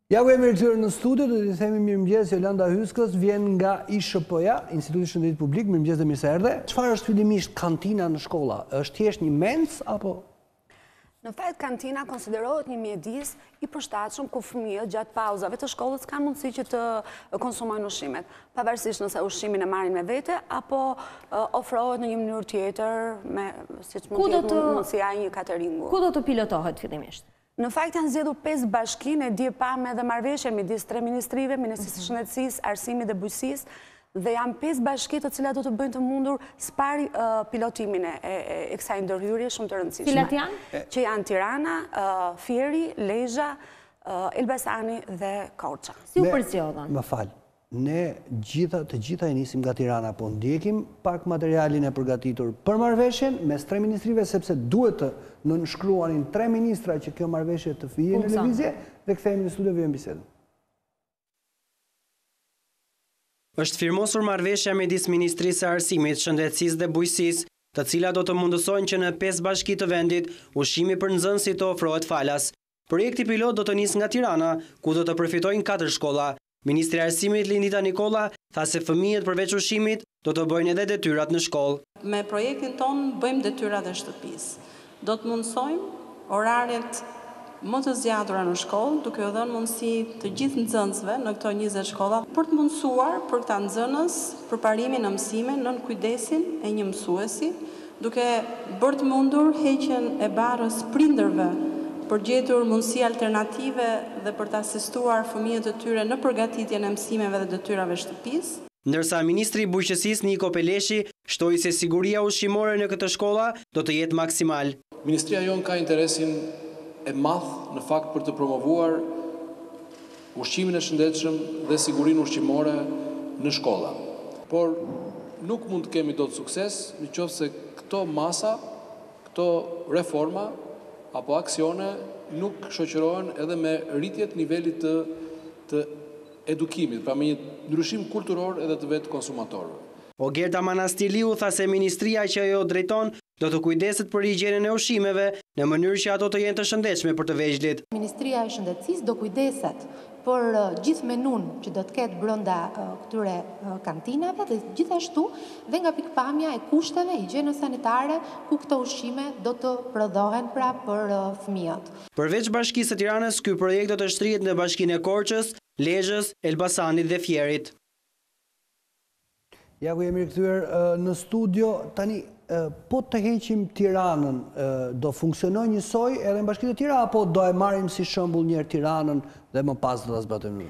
Ja ku jemi rikthyer në studio, do t'i themi mirëmëngjes Jolanda Hyskës, vjen nga ISHP-ja, Instituti i Shëndetit Publik. Mirëmëngjes dhe mirë se erdhe. Çfarë është fillimisht kantina në shkolla? Është thjesht një mens apo? Në fakt, kantina konsiderohet një mjedis i përshtatshëm ku fëmijët gjatë pauzave të shkollës kanë mundësi që të konsumojnë ushqimet, pavarësisht nëse ushqimin e marrin me vete apo ofrohet në një mënyrë tjetër, siç mund të jetë mundësia e një cateringu. Ku do të pilotohet fillimisht? Në fakt janë zgjedhur 5 bashkinë, e di pam edhe marrëveshje midis 3 ministrive, Ministrisë së Shëndetësisë, Arsimit dhe Bujqësisë, dhe janë 5 bashki të cilat do të bëjnë të mundur spari pilotimin e kësaj ndërhyrje shumë të rëndësishme. Cilat janë? Që janë Tirana, Fieri, Lezhë, Elbasani dhe Korça. Si u përcjellën? Më fal. Ne të gjitha e nisim nga Tirana, po ndjekim pak materialin e përgatitur për marrëveshjen mes 3 ministrive, sepse duhet të nënshkruanin 3 ministra që kjo marrëveshje të fije në lëvizje, dhe kthehemi në studio vjen bisedën. Është firmosur marrëveshja midis Ministrisë së Arsimit, Shëndetësisë dhe Bujqësisë, të cilat do të mundësojnë që në 5 bashki të vendit ushqimi për nxënësit të ofrohet falas. Projekti pilot do të nisë nga Tirana, ku do të përfitojnë 4 shkolla. Ministri i Arsimit Lindita Nikola tha se fëmijët përveç ushqimit do të bëjnë edhe detyrat në shkollë. Me projektin ton bëjmë detyrat e shtëpisë. Do të mundsojmë orarjet më të zgjatura në shkollë, duke u dhënë mundësi të gjithë nxënësve në këto 20 shkolla për të mundësuar për këta nxënës përparimin në mësime nën kujdesin e një mësuesi, duke bërë të mundur heqjen e barrës prindërve për gjetur mundësi alternative dhe për të asistuar fëmijët e tyre në përgatitjen e mësimeve dhe detyrave shtëpisë. Ndërsa Ministri i Bujqësisë Niko Peleshi shtoi se siguria ushqimore në këtë shkolla do të jetë maksimal. Ministria jonë ka interesin e madh në fakt për të promovuar ushqimin e shëndetshëm dhe sigurinë ushqimore në shkolla. Por nuk mund të kemi dot sukses nëse këto masa, këto reforma apo aksione nuk shoqërohen edhe me rritjet nivelit të edukimit, pra me një ndryshim kulturor edhe të vetë konsumatorëve. Gerta Manastiliu tha se ministria që ajo drejton do të kujdeset për higjienën e ushqimeve në mënyrë që ato të jenë të shëndetshme për të vegjëlit. Ministria e Shëndetësisë do kujdeset për gjithë menun që do të ketë brenda këtyre kantinave dhe gjithashtu dhe nga pikpamja e kushteve higjieno-sanitare ku këto ushqime do të prodhohen pra për fëmijët. Përveç Bashkisë së Tiranës, ky projekt do të shtrihet në Bashkinë e Korçës, Lezhës, Elbasanit dhe Fierit. Ja ku jemi rikthyer në studio, tani po të heqim Tiranën, do funksionojë njësoj edhe në bashkitë e tjera, apo do e marrim si shembull një herë Tiranën dhe më pas do ta zbatojmë?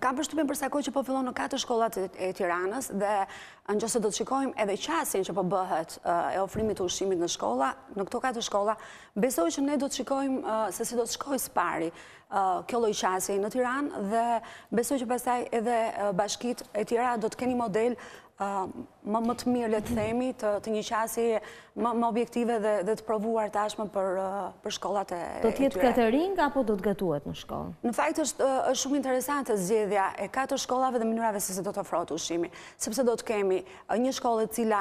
Kam përshtypjen për sa kohë që po fillon në 4 shkollat e Tiranës dhe nëse do të shikojmë edhe qasin që po bëhet e ofrimit të ushqimit në shkolla, në këto 4 shkolla, besoj që ne do të shikojmë se si do të shkojë spari kjo lloj qasje në Tiranë dhe besoj që pastaj edhe bashkitë e tjera do të keni model më të mirë, le të themi, të një qasje më objektive dhe të provuar tashmë për shkollat e tyre. Do të jetë catering apo do të gatuhet në shkollë? Në fakt është shumë interesante zgjedhja e 4 shkollave dhe mënyrave se do të ofrohet ushqimi, sepse do të kemi një shkollë e cila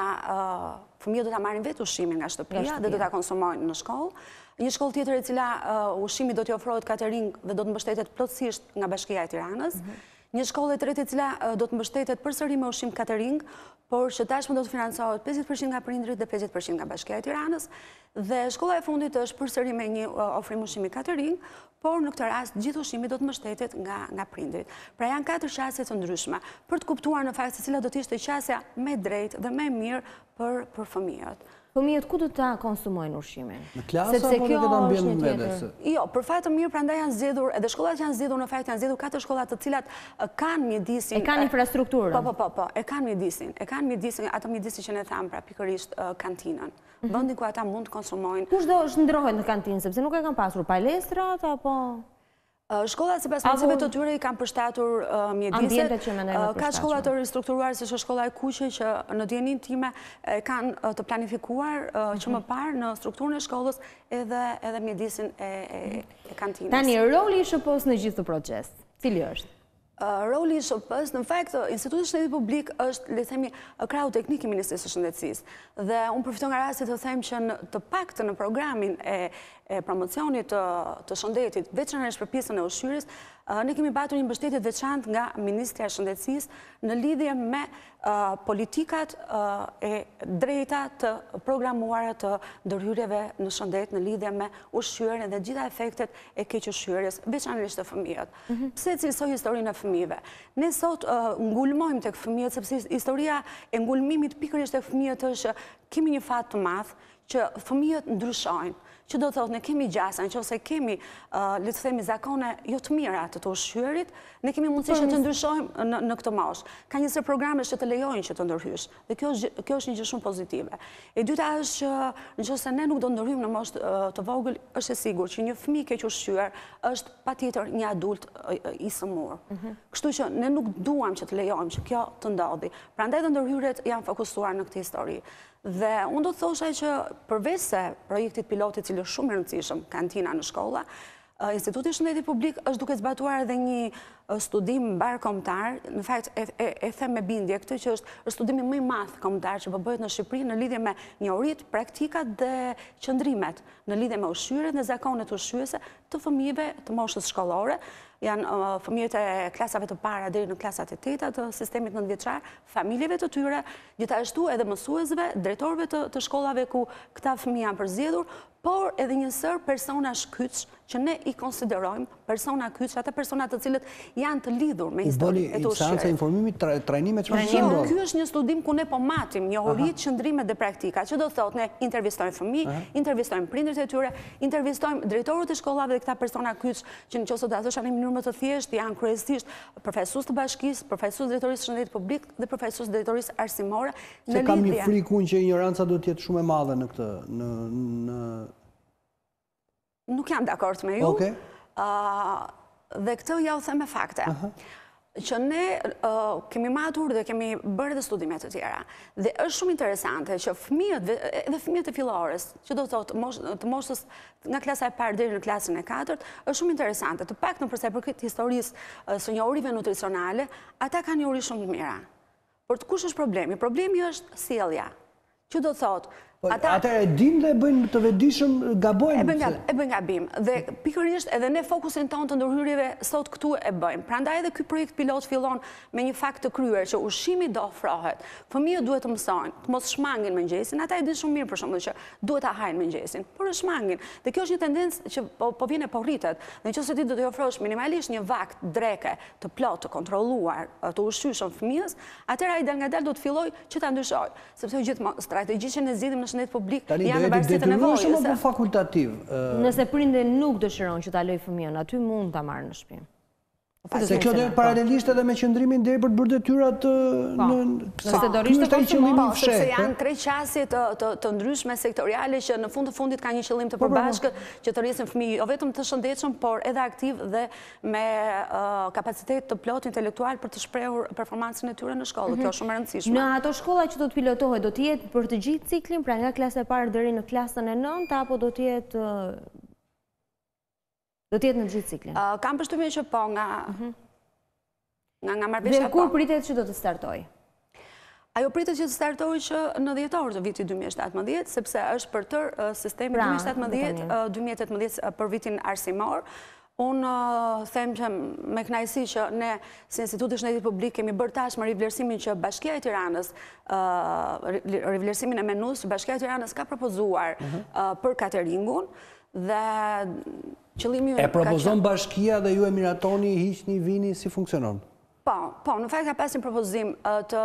fëmijët do ta marrin vetë ushqimin nga shtëpia dhe do ta konsumojnë në shkollë. Një shkollë tjetër e cila ushqimi do t'i ofrohet catering dhe do të mbështetet plotësisht nga Bashkia e Tiranës. Një shkollë e tretë e cila do të mbështetet përsëri me ushqim catering, por që tashmë do të financohet 50% nga prindrit dhe 50% nga Bashkia e Tiranës. Dhe shkolla e fundit është përsëri me një ofrim ushqimi catering, por në këtë rast gjithë ushqimi do të mbështetet nga prindrit. Pra janë 4 qasje të ndryshme për të kuptuar në fakt se cila do të ishte qasja më drejtë dhe më mirë për fëmijët. Fëmijët ku do ta konsumojnë ushqimin? Në klasë apo në këtë ambient vetes? Jo, për fat të mirë, prandaj janë zgjedhur, edhe shkollat janë zgjedhur, në fakt janë zgjedhur 4 shkolla të cilat kanë mjedisin. E kanë infrastrukturën. Po, e kanë mjedisin. E kanë mjedisin, atë mjedisin që ne tham, pra pikërisht kantinën. Vendin ku ata mund të konsumojnë. Kush do shndrohet në kantinë, sepse nuk e kanë pasur palestrat apo shkollat sipas mundësive të tyre i kanë përshtatur mjediset. Ka shkolla të ristrukturuar, si shkolla e Kuqe, që në dijenin time kanë të planifikuar që më parë në strukturën e shkollës edhe mjedisin e kantinës. Tani, roli i ISHP-s në gjithë këtë proces, cili është? Roli i ISHP-s, në fakt, Instituti i Shëndetit Publik është, le të themi, krahu teknik i Ministrisë së Shëndetësisë. Dhe unë përfiton nga rasti të them që të paktën në programin e promocionit të shëndetit, veçanërisht për pjesën e ushqyerjes, ne kemi patur një mbështetje veçantë nga Ministria e Shëndetësisë në lidhje me politikat e drejta të programuara të ndërhyrjeve në shëndet në lidhje me ushqyerjen dhe gjitha efektet e keq ushqyerjes, veçanërisht të fëmijët. Pse cilësoj historinë e fëmijëve? Ne sot ngulmojmë tek fëmijët sepse historia e ngulmimit pikërisht tek fëmijët është kemi një fat të madh që fëmijët ndryshojnë. Që do të thotë, ne kemi gjasa, nëse kemi, le të themi, zakone jo të mira të ushqyerit, ne kemi mundësi që të ndryshojmë në këtë moshë. Ka njësër programe që të lejojnë që të ndërhysh, dhe kjo është një gjë shumë pozitive. E dyta është që nëse ne nuk do ndërhyjmë në moshë të vogël, është e sigurt që një fëmijë keq ushqyer është patjetër një adult i sëmurë. Kështu që ne nuk duam që të lejojmë që kjo të ndodhi. Prandaj dhe ndërhyrjet janë fokusuar në këtë histori. Dhe unë do të thosha që përveç se projektit pilotit cili është shumë i rëndësishëm, Kantina në shkolla, Instituti i Shëndetit Publik është duke zbatuar edhe një studim mbar kombëtar, në fakt e them me bindje këtë që është studimi më i madh kombëtar që po bëhet në Shqipëri në lidhje me njohuritë, praktikat dhe qëndrimet në lidhje me ushqyerjen dhe zakonet ushqyese të fëmijëve të moshës shkollore. Janë fëmijët e klasave të para deri në klasat e 8 të sistemit 9 vjeçar, familjeve të tyre, gjithashtu edhe mësuesve, drejtorëve të shkollave ku këta fëmijë janë përzgjedhur, por edhe një sër personash kyç që ne i konsiderojmë persona kyç, ata persona të cilët janë të lidhur me historinë e të ushqyerit. Seanca informimit, trajnime çfarë ndodh? Ky është një studim ku ne po matim njohuritë, qëndrimet dhe praktikat, që do thotë ne intervistojmë fëmijë, intervistojmë prindërit e tyre, intervistojmë drejtorët e shkollave dhe këta persona kyç që nëse do ta thosha në mënyrë më të thjeshtë janë kryesisht profesorë të bashkisë, profesorë drejtorisë së shëndetit publik dhe profesorë drejtorisë arsimore në lidhje. Se kam një frikë që ignoranca do të jetë shumë e madhe në këtë Nuk jam dakord me ju, dhe këtë ja u them me fakte, që ne kemi matur dhe kemi bërë dhe studimet të tjera. Dhe është shumë interesante që fëmijët, edhe fëmijët e fillores, që do të thotë të moshës nga klasa e parë deri në klasën e 4, është shumë interesante. Të paktën përsa për këtë historisë së njohurive nutricionale, ata kanë njohuri shumë të mira. Por kush është problemi? Problemi është sjellja, që do të thotë Atëherë e dim dhe e bëjnë të vetëdijshëm gabojnë. E bëjnë gabim. Dhe pikërisht edhe ne fokusin tonë të ndërhyrjeve sot këtu e bëjmë. Prandaj edhe ky projekt pilot fillon me një fakt të kryer që ushqimi do ofrohet. Fëmijët duhet të mësojnë, të mos shmangin mengjesin. Ata e dinë shumë mirë për shembull që duhet ta hajnë mengjesin, por e shmangin. Dhe kjo është një tendencë që po vjen e po rritet. Dhe nëse ti do t'i ofrosh minimalisht një vakt dreke të plotë, të kontrolluar, të ushqyeshëm fëmijës, atëherë ai dalngadal do të fillojë që ta ndryshojë, sepse gjithmonë strategjitë që ne zgjidhim shëndet publik janë në varësi të nevojës. Apo fakultativ. Nëse prindi nuk dëshiron që ta lëj fëmijën aty, mund ta marrë në shtëpi. Se kjo dhe paralelisht edhe me qëndrimin deri për të bërë detyrat sepse janë 3 qasje të ndryshme sektoriale që në fund të fundit ka një qëllim të përbashkët që të rrisin fëmijë jo vetëm të shëndetshëm, por edhe aktiv dhe me kapacitet të plotë intelektual për të shprehur performancën e tyre në shkollë. Kjo është shumë e rëndësishme. Në ato shkolla që do të pilotohet, do të jetë për të gjithë ciklin, pra nga klasa e parë deri në klasën e 9, apo do të jetë në gjithë ciklin? Kam përshtypjen që po, nga marrëveshja po. Dhe kur pritet që do të startojë? Ajo pritet që të startojë që në dhjetor të vitit 2017, sepse është për tër sistemi 2017-2018 për vitin arsimor. Unë them që me kënaqësi që ne si Instituti i Shëndetit Publik kemi bërë tashmë rivlerësimin që Bashkia e Tiranës, rivlerësimin e menus që Bashkia e Tiranës ka propozuar për cateringun dhe qëllimi e propozon bashkia dhe ju e miratoni, hiqni, vini, si funksionon? Po, në fakt ka pasur propozim të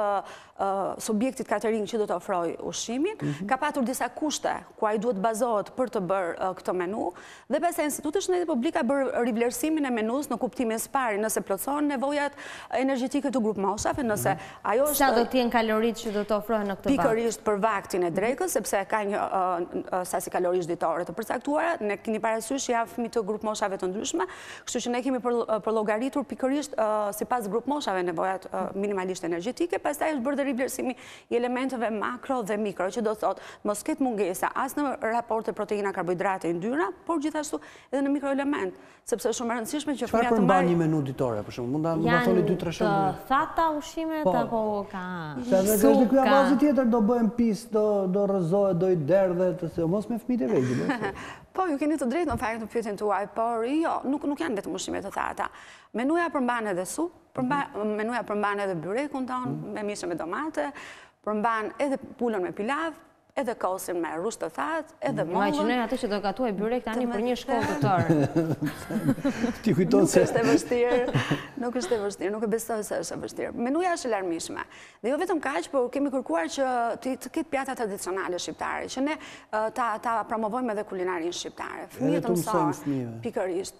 subjektit catering që do të ofroj ushqimin, ka patur disa kushte ku ai duhet bazohet për të bërë këtë menu, dhe pastaj Instituti i Shëndetit Publik ka bërë rivlerësimin e menus në kuptimin së pari, nëse plotësohen nevojat energjetike të grup moshave, nëse ajo është sa do të jenë kaloritë që do të ofrohen në këtë vakt. Pikërisht për vaktin e drekës, sepse ka një sasi kalorish ditore të përcaktuara, ne keni parasysh janë fëmijë të grup moshave të ndryshme, kështu që ne kemi përllogaritur pikërisht sipas grup moshave nevojat minimalisht energjetike, pastaj është bërë rivlerësimi i elementeve makro dhe mikro, që do thotë mos ketë mungesa as në raporte proteina, karbohidrate, yndyrna, por gjithashtu edhe në mikroelement, sepse është shumë e rëndësishme që fëmijët të marrin një menu ditore, për shembull, mund ta thoni 2-3 shembull. Janë të thata ushqimet apo ka Se ky avazi tjetër do bëhen pis, do rrëzohet, do i derdhet, mos me fëmijët e vegjël. Po, ju keni të drejtë në fakt në pyetjen tuaj, por jo, nuk janë vetëm ushqime të thata. Menuja përmban edhe supë, menuja përmban edhe byrekun ton, me mishe me domate, përmban edhe pulën me pilav, edhe kosin me rusht të thatë, edhe mollën. Imagjinoj atë që do gatuaj byrek tani për një shkollë të tërë. Ti kujton se... Nuk është e vështirë, nuk e besoj se është e vështirë. Menuja është e larmishme. Dhe jo vetëm kaq, por kemi kërkuar që të ketë pjata tradicionale shqiptare, që ne ta promovojmë edhe kulinarin shqiptare. Fëmijët të mësojnë,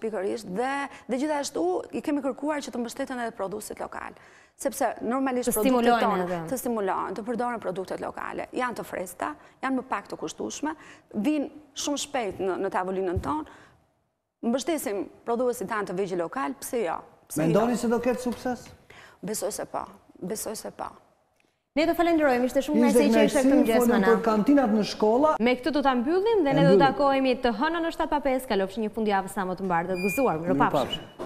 pikërisht, dhe gjithashtu i kemi kërkuar që të mbështeten edhe produsit lokal. Sepse normalisht produktet tonë të stimulojnë, të përdoren produktet lokale. Janë të freskëta, janë më pak të kushtueshme, vinë shumë shpejt në tavolinën tonë. Mbështesim prodhuesit tanë të vegjël lokal, pse jo? Mendoni se do ketë sukses? Besoj se po. Ne të falenderojmë, ishte shumë mirë se që ishte këtë mëngjes me na. Për kantinat në shkolla. Me këtë do ta mbyllim dhe ne do të takohemi të hënën në 7:05, kalofshi një fundjavë sa më të mbarë të gëzuar. Mirupafshim.